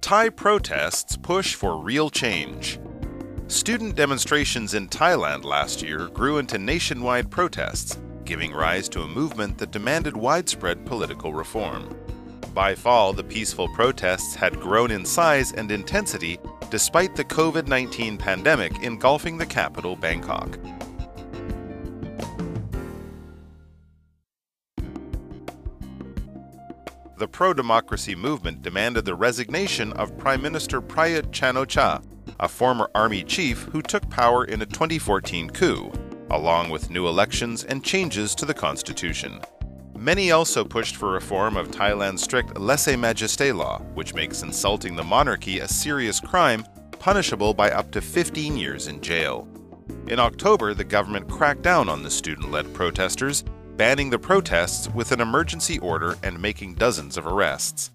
Thai protests push for real change. Student demonstrations in Thailand last year grew into nationwide protests, giving rise to a movement that demanded widespread political reform. By fall, the peaceful protests had grown in size and intensity despite the COVID-19 pandemic engulfing the capital, Bangkok. The pro-democracy movement demanded the resignation of Prime Minister Prayut Chan-o-cha, a former army chief who took power in a 2014 coup, along with new elections and changes to the constitution. Many also pushed for reform of Thailand's strict lèse-majesté law, which makes insulting the monarchy a serious crime, punishable by up to 15 years in jail. In October, the government cracked down on the student-led protesters, banning the protests with an emergency order and making dozens of arrests.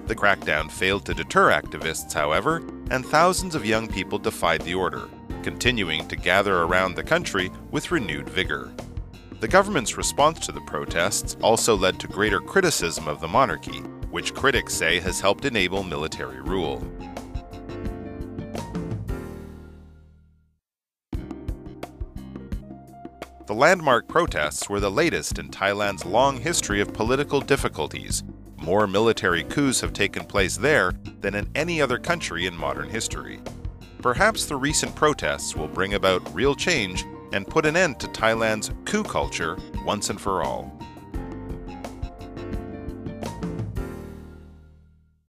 The crackdown failed to deter activists, however, and thousands of young people defied the order, continuing to gather around the country with renewed vigor. The government's response to the protests also led to greater criticism of the monarchy, which critics say has helped enable military rule. The landmark protests were the latest in Thailand's long history of political difficulties. More military coups have taken place there than in any other country in modern history. Perhaps the recent protests will bring about real change and put an end to Thailand's coup culture once and for all.